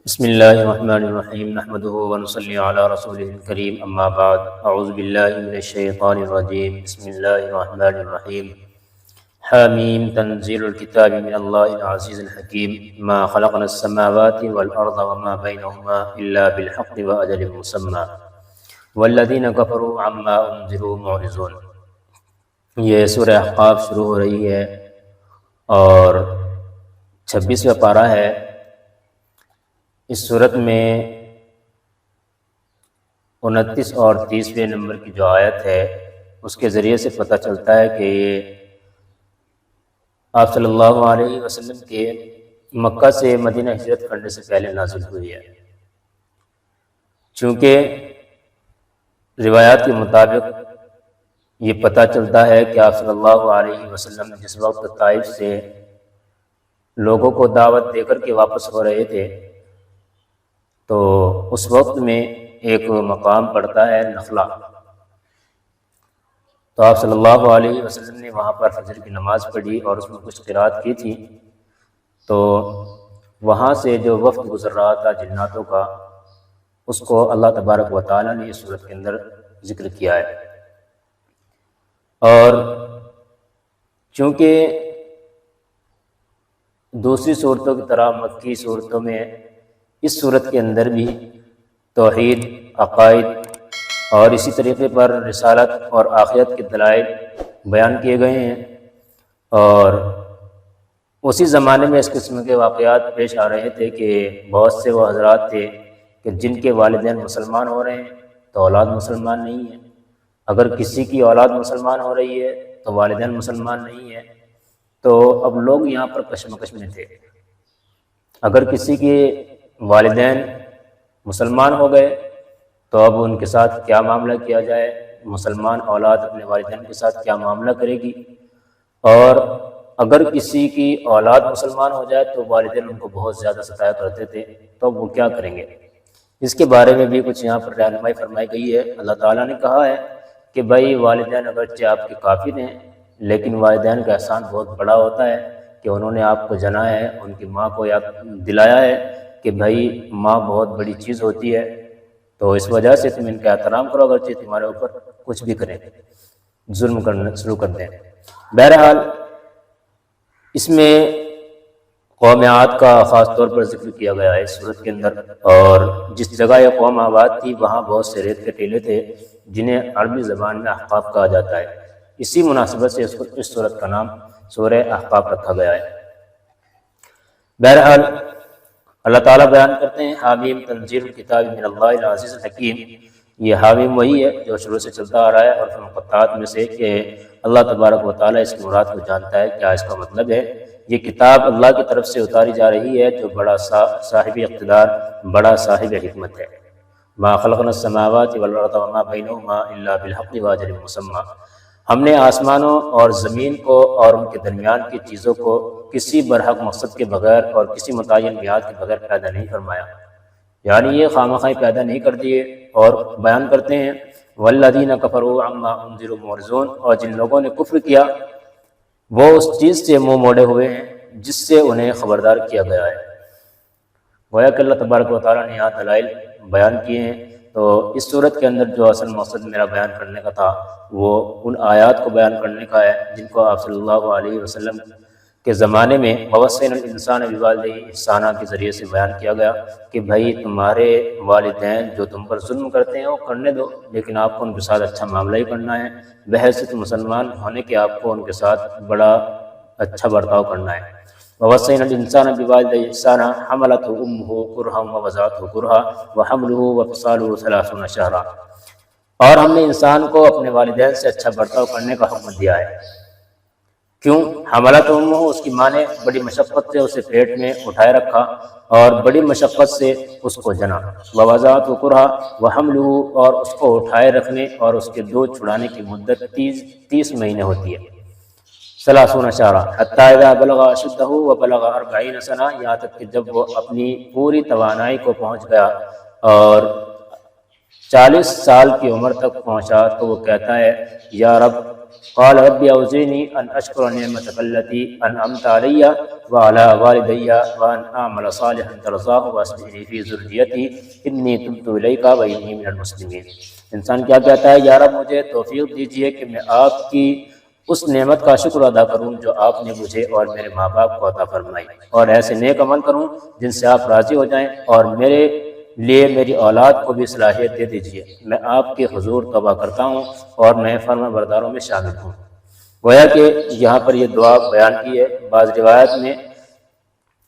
بسم اللہ الرحمن الرحیم نحمدہ ونصلی علی رسولہ الکریم اما بعد اعوذ باللہ من الشیطان الرجیم بسم اللہ الرحمن الرحیم حامیم تنزیل الکتاب من اللہ العزیز الحکیم ما خلقنا السماوات والارض وما بینہما الا بالحق واجل مسمى والذین کفروا عما انذروا معرضون۔ یہ سورہ احقاف شروع ہو رہی ہے اور 26واں پارہ ہے۔ اس صورت میں 29 اور 30ویں نمبر کی جو آیت ہے اس کے ذریعے سے پتہ چلتا ہے کہ یہ آپ صلی اللہ علیہ وسلم کے مکہ سے مدینہ ہجرت کرنے سے پہلے نازل ہوئی ہے، چونکہ روایات کے مطابق یہ پتہ چلتا ہے کہ آپ صلی اللہ علیہ وسلم جس وقت طائف سے لوگوں کو دعوت دے کر کے واپس ہو رہے تھے تو اس وقت میں ایک مقام پڑتا ہے نخلا، تو آپ صلی اللہ علیہ وسلم نے وہاں پر فجر کی نماز پڑھی اور اس میں کچھ قرات کی تھی، تو وہاں سے جو وفد گزر رہا تھا جناتوں کا اس کو اللہ تبارک و تعالیٰ نے اس صورت کے اندر ذکر کیا ہے۔ اور چونکہ دوسری صورتوں کی طرح مکی صورتوں میں اس صورت کے اندر بھی توحید، عقائد اور اسی طریقے پر رسالت اور آخرت کے دلائل بیان کیے گئے ہیں، اور اسی زمانے میں اس قسم کے واقعات پیش آ رہے تھے کہ بہت سے وہ حضرات تھے کہ جن کے والدین مسلمان ہو رہے ہیں تو اولاد مسلمان نہیں ہے، اگر کسی کی اولاد مسلمان ہو رہی ہے تو والدین مسلمان نہیں ہے، تو اب لوگ یہاں پر کشمکش میں تھے۔ اگر کسی کے والدین مسلمان ہو گئے تو اب ان کے ساتھ کیا معاملہ کیا جائے، مسلمان اولاد اپنے والدین کے ساتھ کیا معاملہ کرے گی، اور اگر کسی کی اولاد مسلمان ہو جائے تو والدین ان کو بہت زیادہ ستایا کرتے تھے، تو اب وہ کیا کریں گے۔ اس کے بارے میں بھی کچھ یہاں پر رہنمائی فرمائی گئی ہے۔ اللہ تعالیٰ نے کہا ہے کہ بھائی والدین اگرچہ آپ کے کافر ہیں لیکن والدین کا احسان بہت بڑا ہوتا ہے کہ انہوں نے آپ کو جنا ہے، ان کی ماں کو یاد دلایا ہے کہ بھائی ماں بہت بڑی چیز ہوتی ہے، تو اس وجہ سے تم ان کا احترام کرو اگرچہ تمہارے اوپر کچھ بھی کریں، ظلم کرنا شروع کر دیں۔ بہرحال اس میں قوم عاد کا خاص طور پر ذکر کیا گیا ہے اس صورت کے اندر، اور جس جگہ یہ قوم آباد تھی وہاں بہت سے ریت کے ٹیلے تھے جنہیں عربی زبان میں احقاف کہا جاتا ہے، اسی مناسبت سے اس صورت کا نام سورہ احقاف رکھا گیا ہے۔ بہرحال اللہ تعالیٰ بیان کرتے ہیں حامیم تنزیل الکتاب من اللہ العزیز الحکیم۔ یہ حامیم وہی ہے جو شروع سے چلتا آ رہا ہے، اور مقطعات میں سے کہ اللہ تبارک و تعالیٰ اس کی مراد کو جانتا ہے، کیا اس کا مطلب ہے۔ یہ کتاب اللہ کی طرف سے اتاری جا رہی ہے جو بڑا صاحب اقتدار، بڑا صاحب حکمت ہے۔ ما خلقنا السماوات والارض وما بینہما الا بالحق واجل مسمى۔ ہم نے آسمانوں اور زمین کو اور ان کے درمیان کی چیزوں کو کسی برحق مقصد کے بغیر اور کسی متعین میعاد کے بغیر پیدا نہیں فرمایا، یعنی یہ خواہ پیدا نہیں کر دیے۔ اور بیان کرتے ہیں والذین کفروا عما انذروا معرضون، اور جن لوگوں نے کفر کیا وہ اس چیز سے منہ موڑے ہوئے ہیں جس سے انہیں خبردار کیا گیا ہے۔ گویا کہ اللہ تبارک و تعالیٰ نے یہاں دلائل بیان کیے ہیں، تو اس صورت کے اندر جو اصل مقصد میرا بیان کرنے کا تھا وہ ان آیات کو بیان کرنے کا ہے جن کو آپ صلی اللہ علیہ وسلم کے زمانے میں ووصینا الانسان بوالدیہ احسانا کے ذریعے سے بیان کیا گیا کہ بھائی تمہارے والدین جو تم پر ظلم کرتے ہیں وہ کرنے دو، لیکن آپ کو ان کے ساتھ اچھا معاملہ ہی کرنا ہے، بحیثیت مسلمان ہونے کے آپ کو ان کے ساتھ بڑا اچھا برتاؤ کرنا ہے۔ ووصینا الانسان بوالدیہ احسانا حملته امه کرہا ووضعته کرہا وحملہ وفصالہ 30 شہرا۔ اور ہم نے انسان کو اپنے والدین سے اچھا برتاؤ کرنے کا حکم دیا ہے۔ کیوں؟ حملت امہ، اس کی ماں نے بڑی مشقت سے اسے پیٹ میں اٹھائے رکھا اور بڑی مشقت سے اس کو جنا۔ ووضعته کرہا وحملہ، اور اس کو اٹھائے رکھنے اور اس کے دودھ چھڑانے کی مدت 30 مہینے ہوتی ہے، 30 شہرا، حتی اذا بلغ اشدہ وبلغ 40 سنہ، یہاں تک کہ جب وہ اپنی پوری توانائی کو پہنچ گیا اور 40 سال کی عمر تک پہنچا تو وہ کہتا ہے یا رب قال رب اوزعنی ان اشکر نعمتک التی انعمت علی وعلی والدی وان اعمل صالحا ترضاه واصلح لی فی ذریتی انی تبت الیک وانی من المسلمین۔ انسان کیا کہتا ہے، یا رب مجھے توفیق دیجیے کہ میں آپ کی اس نعمت کا شکر ادا کروں جو آپ نے مجھے اور میرے ماں باپ کو عطا فرمائی، اور ایسے نیک عمل کروں جن سے آپ راضی ہو جائیں، اور میرے لیے میری اولاد کو بھی صلاحیت دے دیجیے، میں آپ کے حضور توبہ کرتا ہوں اور میں فرما برداروں میں شامل ہوں۔ گویا کہ یہاں پر یہ دعا بیان کی ہے۔ بعض روایت میں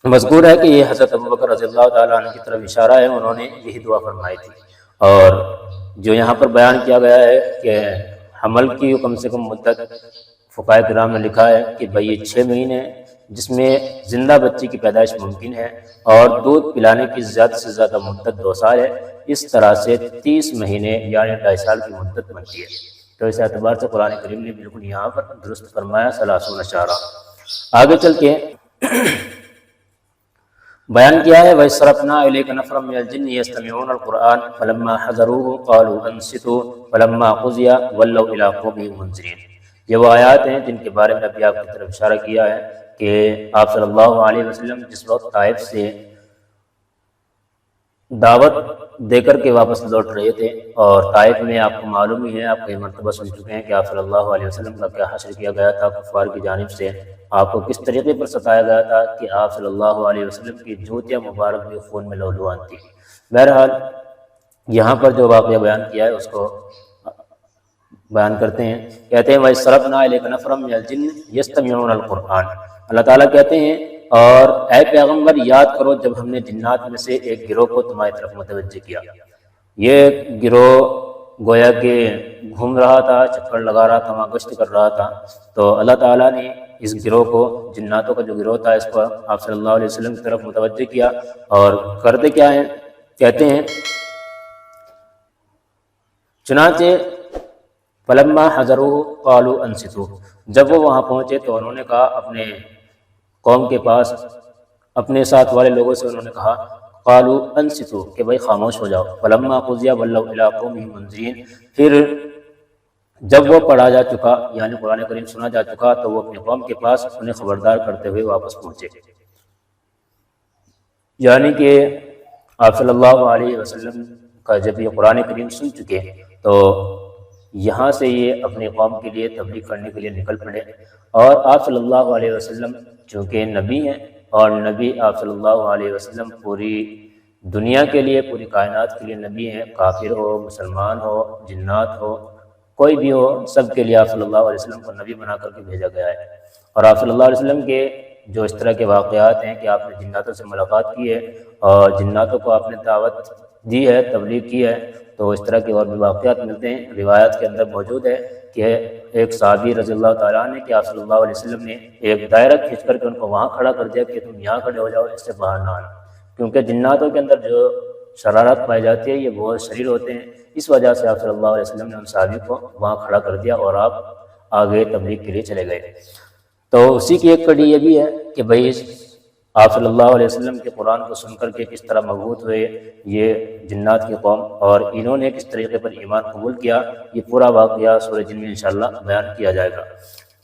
مذکور ہے کہ یہ حضرت ابوبکر رضی اللہ تعالیٰ عنہ کی طرف اشارہ ہے، انہوں نے یہی دعا فرمائی تھی۔ اور جو یہاں پر بیان کیا گیا ہے کہ حمل کی کم سے کم مدت، فقہاء کرام نے لکھا ہے کہ بھئی یہ 6 مہینے ہیں جس میں زندہ بچے کی پیدائش ممکن ہے، اور دودھ پلانے کی زیادہ سے زیادہ مدت 2 سال ہے۔ اس طرح سے 30 مہینے یعنی 2.5 سال کی مدت بنتی ہے۔ تو اس اعتبار سے قرآن کریم نے بالکل یہاں پر درست فرمایا 30 شہرا۔ آگے چل کے بیان کیا ہے وَإِصْرَفْنَا إِلَيْكَ نَفْرًا مِنَ الْجِنِّ يَسْتَمِعُونَ الْقُرْآنَ فَلَمَّا حَضَرُوهُ قَالُوا أَنصِتُوا فَلَمَّا قُضِيَ وَلَّوْا إِلَىٰ قَوْمِهِم مُنذِرِينَ۔ یہ وہ آیات ہیں جن کے بارے میں ابھی آپ کی طرف اشارہ کیا ہے کہ آپ صلی اللہ علیہ وسلم جس وقت طائف سے دعوت دے کر کے واپس لوٹ رہے تھے، اور طائف میں آپ کو معلوم ہی ہے، آپ کو یہ مرتبہ سن چکے ہیں کہ آپ صلی اللہ علیہ وسلم کا کیا حشر کیا گیا تھا کفار کی جانب سے، آپ کو کس طریقے پر ستایا گیا تھا کہ آپ صلی اللہ علیہ وسلم کی جوتیاں مبارک بھی خون میں لہلوان تھی۔ بہرحال یہاں پر جو واقعہ بیان کیا ہے اس کو بیان کرتے ہیں، کہتے ہیں وَإِصْرَفْنَا إِلَيْكَ نَفْرًا مِنَ الْجِنِّ يَسْتَمِعُونَ الْقُرْآنَ۔ اللہ تعالیٰ کہتے ہیں اور اے پیغمبر یاد کرو جب ہم نے جنات میں سے ایک گروہ کو تمہاری طرف متوجہ کیا۔ یہ گروہ گویا کہ گھوم رہا تھا، چکر لگا رہا تھا، وہاں گشت کر رہا تھا، تو اللہ تعالیٰ نے اس گروہ کو، جناتوں کا جو گروہ تھا، اس کو آپ صلی اللہ علیہ وسلم کی طرف متوجہ کیا۔ اور کرتے کیا ہیں، کہتے ہیں چنانچہ فلما حضروه قالوا انصتوا، جب وہ وہاں پہنچے تو انہوں نے کہا، اپنے قوم کے پاس اپنے ساتھ والے لوگوں سے انہوں نے کہا قالوا انصتوا کہ بھائی خاموش ہو جاؤ۔ فلما قضی ولوا الی قومهم منذرین، پھر جب وہ پڑھا جا چکا یعنی قرآن کریم سنا جا چکا تو وہ اپنے قوم کے پاس انہیں خبردار کرتے ہوئے واپس پہنچے۔ یعنی کہ آپ صلی اللہ علیہ وسلم کا جب یہ قرآن کریم سن چکے تو یہاں سے یہ اپنی قوم کے لیے تبلیغ کرنے کے لیے نکل پڑے۔ اور آپ صلی اللہ علیہ وسلم چونکہ نبی ہیں، اور نبی آپ صلی اللہ علیہ وسلم پوری دنیا کے لیے، پوری کائنات کے لیے نبی ہیں، کافر ہو، مسلمان ہو، جنات ہو، کوئی بھی ہو، سب کے لیے آپ صلی اللہ علیہ وسلم کو نبی بنا کر کے بھیجا گیا ہے۔ اور آپ صلی اللہ علیہ وسلم کے جو اس طرح کے واقعات ہیں کہ آپ نے جناتوں سے ملاقات کی ہے اور جناتوں کو آپ نے دعوت دی ہے، تبلیغ کی ہے، تو اس طرح کے اور بھی واقعات ملتے ہیں۔ روایات کے اندر موجود ہے کہ ایک صحابی رضی اللہ تعالیٰ نے کہ آپ صلی اللہ علیہ وسلم نے ایک دائرہ کھینچ کر کے ان کو وہاں کھڑا کر دیا کہ تم یہاں کھڑے ہو جاؤ، اس سے باہر نہ آنا، کیونکہ جناتوں کے اندر جو شرارت پائی جاتی ہے یہ بہت شریر ہوتے ہیں۔ اس وجہ سے آپ صلی اللہ علیہ وسلم نے ان صحابی کو وہاں کھڑا کر دیا اور آپ آگے تبلیغ کے لیے چلے گئے۔ تو اسی کی ایک کڑی یہ بھی ہے کہ بھئی آپ صلی اللہ علیہ وسلم کے قرآن کو سن کر کے کس طرح مبعوث ہوئے یہ جنات کی قوم، اور انہوں نے کس طریقے پر ایمان قبول کیا، یہ پورا واقعہ سورہ جن میں انشاءاللہ بیان کیا جائے گا۔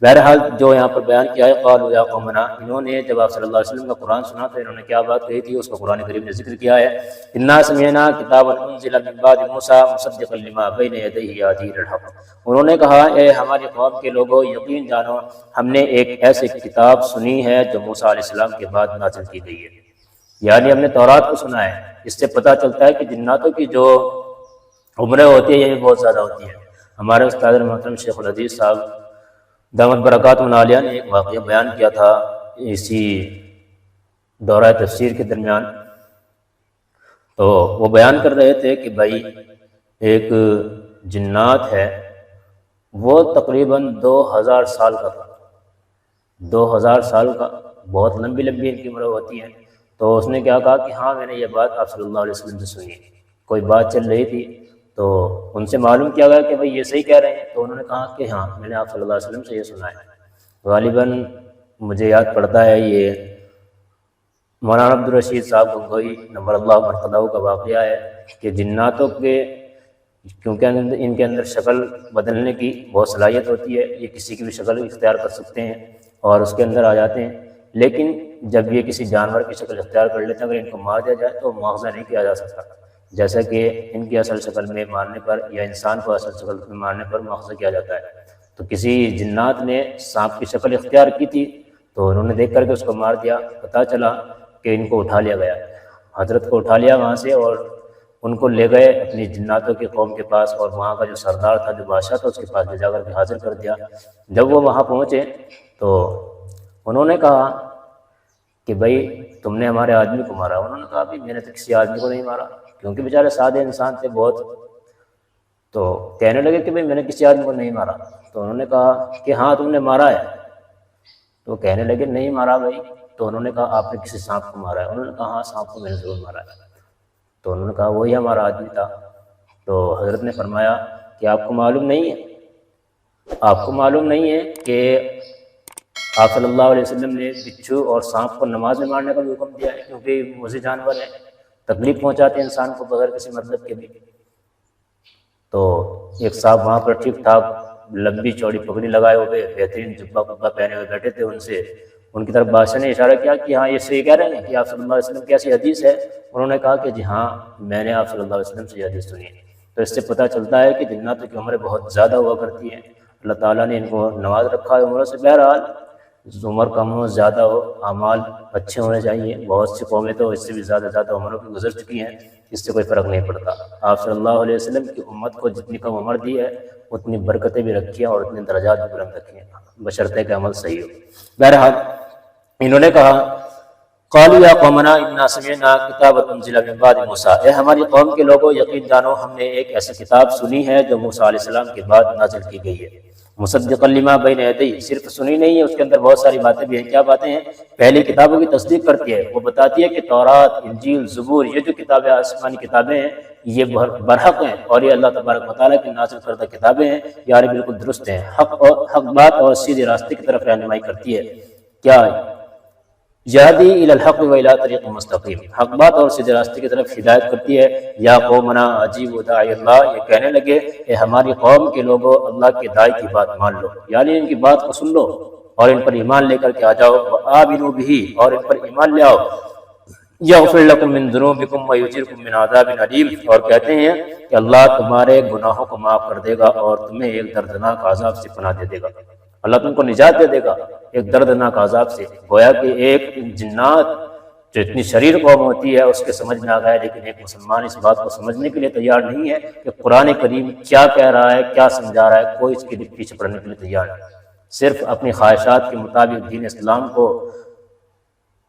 بہرحال جو یہاں پر بیان کیا ہے قالوا یا قومنا، انہوں نے جب آپ صلی اللہ علیہ وسلم کا قرآن سنا تو انہوں نے کیا بات کہی تھی، اس کو قرآن کریم نے ذکر کیا ہے۔ انا سمعنا کتابا انزل من بعد موسیٰ مصدقا لما بین یدیہ یہدی الی الحق، انہوں نے کہا اے ہماری قوم کے لوگوں یقین جانو ہم نے ایک ایسی کتاب سنی ہے جو موسیٰ علیہ السلام کے بعد نازل کی گئی ہے، یعنی ہم نے تورات کو سنا ہے۔ اس سے پتہ چلتا ہے کہ جناتوں کی جو عمریں ہوتی ہے یہ بھی بہت زیادہ ہوتی ہے۔ ہمارے استاد محترم شیخ الحدیث صاحب دامت برکاتہ عالیہ نے ایک واقعہ بیان کیا تھا اسی دورہ تفسیر کے درمیان، تو وہ بیان کر رہے تھے کہ بھائی ایک جنات ہے وہ تقریباً 2000 سال کا تھا، 2000 سال کا، بہت لمبی لمبی ان کی عمریں ہوتی ہیں۔ تو اس نے کیا کہا کہ ہاں میں نے یہ بات آپ صلی اللہ علیہ وسلم سے سنی، کوئی بات چل رہی تھی تو ان سے معلوم کیا گیا کہ بھئی یہ صحیح کہہ رہے ہیں، تو انہوں نے کہا کہ ہاں میں نے آپ صلی اللہ علیہ وسلم سے یہ سنا ہے۔ غالباً مجھے یاد پڑتا ہے یہ مولانا عبدالرشید صاحب گنگوئی نور اللہ مرقدہ کا واقعہ ہے کہ جناتوں کے کیونکہ ان کے اندر شکل بدلنے کی بہت صلاحیت ہوتی ہے، یہ کسی کی بھی شکل اختیار کر سکتے ہیں اور اس کے اندر آ جاتے ہیں، لیکن جب یہ کسی جانور کی شکل اختیار کر لیتے ہیں اگر ان کو مار دیا جائے تو مواخذہ نہیں کیا جا سکتا، جیسا کہ ان کی اصل شکل میں مارنے پر یا انسان کو اصل شکل میں مارنے پر مواخذہ کیا جاتا ہے۔ تو کسی جنات نے سانپ کی شکل اختیار کی تھی تو انہوں نے دیکھ کر کے اس کو مار دیا، پتہ چلا کہ ان کو اٹھا لیا گیا، حضرت کو اٹھا لیا وہاں سے اور ان کو لے گئے اپنی جناتوں کی قوم کے پاس، اور وہاں کا جو سردار تھا، جو بادشاہ تھا، اس کے پاس لے جا کر کے حاضر کر دیا۔ جب وہ وہاں پہنچے تو انہوں نے کہا کہ بھائی تم نے ہمارے آدمی کو مارا۔ انہوں نے کہا کہ میں نے تو کسی آدمی کو نہیں مارا، کیونکہ بیچارے سادے انسان تھے بہت، تو کہنے لگے کہ بھائی میں نے کسی آدمی کو نہیں مارا۔ تو انہوں نے کہا کہ ہاں تم نے مارا ہے، تو کہنے لگے نہیں مارا بھائی۔ تو انہوں نے کہا آپ نے کسی سانپ کو مارا ہے؟ انہوں نے کہا ہاں سانپ کو میں نے ضرور مارا ہے۔ تو انہوں نے کہا وہی ہمارا آدمی تھا۔ تو حضرت نے فرمایا کہ آپ کو معلوم نہیں ہے، آپ کو معلوم نہیں ہے کہ آپ صلی اللہ علیہ وسلم نے بچھو اور سانپ کو نماز میں مارنے کا بھی حکم دیا ہے، کیونکہ مزید جانور ہیں، تکلیف پہنچاتے ہیں انسان کو بغیر کسی مطلب کے بھی۔ تو ایک صاحب وہاں پر ٹھیک ٹھاک لمبی چوڑی پگڑی لگائے ہوئے بہترین جبہ کبہ پہنے ہوئے بیٹھے تھے، ان کی طرف بادشاہ نے اشارہ کیا کہ ہاں یہ صحیح کہہ رہے ہیں کہ آپ صلی اللہ علیہ وسلم کی ایسی حدیث ہے؟ انہوں نے کہا کہ جی ہاں میں نے آپ صلی اللہ علیہ وسلم سے یہ حدیث سنی ہے۔ تو اس سے پتہ چلتا ہے کہ جناتوں کی عمریں بہت زیادہ ہوا کرتی ہیں، اللہ تعالیٰ نے ان کو نواز رکھا ہے عمروں سے۔ بہرحال عمر کم ہو زیادہ ہو، اعمال اچھے ہونے چاہیے۔ بہت سی قومیں تو اس سے بھی زیادہ عمروں کی گزر چکی ہیں، اس سے کوئی فرق نہیں پڑتا۔ آپ صلی اللہ علیہ وسلم کی امت کو جتنی کم عمر دی ہے اتنی برکتیں بھی رکھی ہیں اور اتنے درجات بھی بلند رکھے ہیں، بشرطے کہ عمل صحیح ہو۔ بہرحال انہوں نے کہا قالوا یا قومنا انا سمعنا کتابا انزل من بعد موسیٰ، اے ہماری قوم کے لوگوں یقین جانو ہم نے ایک ایسی کتاب سنی ہے جو موسیٰ علیہ السلام کے بعد نازل کی گئی ہے۔ مصدقا لما بین یدیہ، صرف سنی نہیں ہے، اس کے اندر بہت ساری باتیں بھی ہیں۔ کیا باتیں ہیں؟ پہلی کتابوں کی تصدیق کرتی ہے، وہ بتاتی ہے کہ تورات، انجیل، زبور، یہ جو کتابیں آسمانی کتابیں ہیں یہ برحق ہیں اور یہ اللہ تبارک و تعالیٰ کی نازل کردہ کتابیں ہیں، یعنی بالکل درست ہیں، حق بات اور سیدھے راستے کی طرف رہنمائی کرتی ہے۔ کیا یہدی الی الحق و الی طریق مستقیم، حق بات اور سیدھے راستے کی طرف ہدایت کرتی ہے۔ یا قومنا اجیبوا داعی اللہ، یہ کہنے لگے کہ ہماری قوم کے لوگوں اللہ کے داعی کی بات مان لو، یعنی ان کی بات کو سن لو اور ان پر ایمان لے کر کے آ جاؤ، وآمنوا بہ، اور ان پر ایمان لے آؤ، یغفر لکم من ذنوبکم ویجرکم من عذاب علیم، اور کہتے ہیں کہ اللہ تمہارے گناہوں کو معاف کر دے گا اور تمہیں ایک دردناک عذاب سے پناہ دے دے گا، اللہ تم کو نجات دے دے گا ایک دردناک عذاب سے۔ گویا کہ ایک جنات جو اتنی شریر قوم ہوتی ہے اس کے سمجھ میں آ گیا، لیکن ایک مسلمان اس بات کو سمجھنے کے لیے تیار نہیں ہے کہ قرآن کریم کیا کہہ رہا ہے، کیا سمجھا رہا ہے، کوئی اس کے پیچھے پڑنے کے لیے تیار نہیں، صرف اپنی خواہشات کے مطابق دین اسلام کو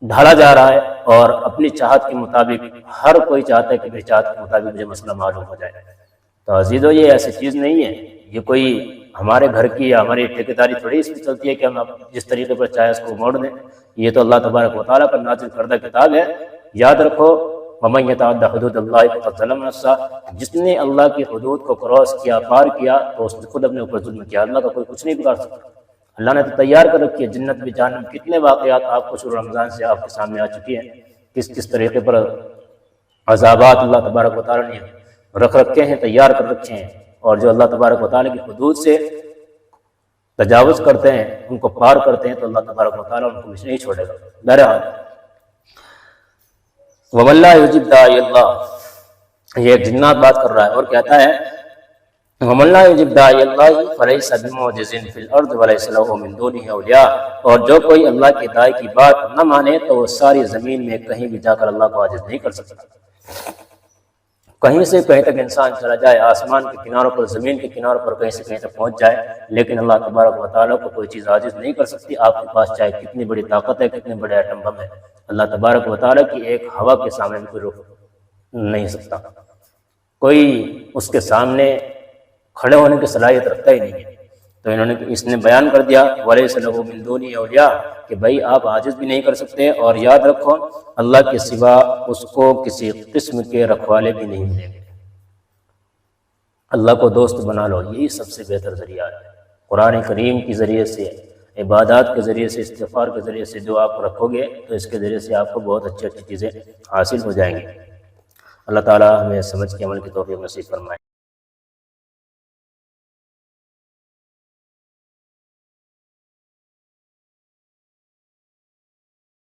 ڈھالا جا رہا ہے اور اپنی چاہت کے مطابق ہر کوئی چاہتا ہے کہ میری چاہت کے مطابق مجھے مسئلہ معلوم ہو جائے۔ تو عزیزو یہ ایسی چیز نہیں ہے، یہ کوئی ہمارے گھر کی یا ہماری ٹھیکیداری تھوڑی اس میں چلتی ہے کہ ہم جس طریقے پر چاہے اس کو موڑ دیں۔ یہ تو اللہ تبارک و تعالیٰ کا نازل کردہ کتاب ہے۔ یاد رکھو وَمَن يَتَعَدَّ حُدُودَ اللَّهِ فَقَدْ ظَلَمَ نَفْسَهُ، جس نے اللہ کی حدود کو کراس کیا، پار کیا، تو اس نے خود اپنے اوپر ظلم کیا، اللہ کا کوئی کچھ نہیں بگاڑ سکتا۔ اللہ نے تو تیار کر رکھی ہے جنت بھی جہنم، کتنے واقعات آپ کو شروع رمضان سے آپ کے سامنے آ چکی ہیں، کس طریقے پر عذابات اللہ تبارک و تعالیٰ نے رکھ رکھے ہیں، تیار کر رکھے ہیں، اور جو اللہ تبارک و تعالیٰ کی حدود سے تجاوز کرتے ہیں، ان کو پار کرتے ہیں، تو اللہ تبارک و تعالیٰ ان کو نہیں چھوڑے گا۔ بہرحال وَمَن لَّا يُجِبْ دَاعِيَ اللَّهِ، یہ ایک جنات بات کر رہا ہے اور کہتا ہے وَمَن لَّا يُجِبْ دَاعِيَ اللَّهِ فَلَيْسَ بِمُعْجِزٍ فِي الْأَرْضِ وَلَيْسَ لَهُ مِن دُونِهِ أَوْلِيَاءُ، اور جو کوئی اللہ کے داعی کی بات نہ مانے تو وہ ساری زمین میں کہیں بھی جا کر اللہ کو عاجز نہیں کر سکتا۔ کہیں سے کہیں تک انسان چلا جائے، آسمان کے کناروں پر، زمین کے کناروں پر، کہیں سے کہیں تک پہنچ جائے، لیکن اللہ تبارک و تعالیٰ کو کوئی چیز عاجز نہیں کر سکتی۔ آپ کے پاس چاہے کتنی بڑی طاقت ہے، کتنے بڑے ایٹم بم ہے، اللہ تبارک و تعالیٰ کی ایک ہوا کے سامنے بھی کوئی رک نہیں سکتا، کوئی اس کے سامنے کھڑے ہونے کی صلاحیت رکھتا ہی نہیں ہے۔ تو انہوں نے اس نے بیان کر دیا وَلَيْسَ لَهُ مِن دُونِهِ أَوْلِيَاءُ، کہ بھائی آپ عاجز بھی نہیں کر سکتے، اور یاد رکھو اللہ کے سوا اس کو کسی قسم کے رکھوالے بھی نہیں ملیں گے۔ اللہ کو دوست بنا لو، یہی سب سے بہتر ذریعہ ہے۔ قرآن کریم کے ذریعے سے، عبادات کے ذریعے سے، استغفار کے ذریعے سے جو آپ رکھو گے تو اس کے ذریعے سے آپ کو بہت اچھی چیزیں حاصل ہو جائیں گی۔ اللہ تعالیٰ ہمیں سمجھ کے عمل کی توفیق نصیب فرمائے۔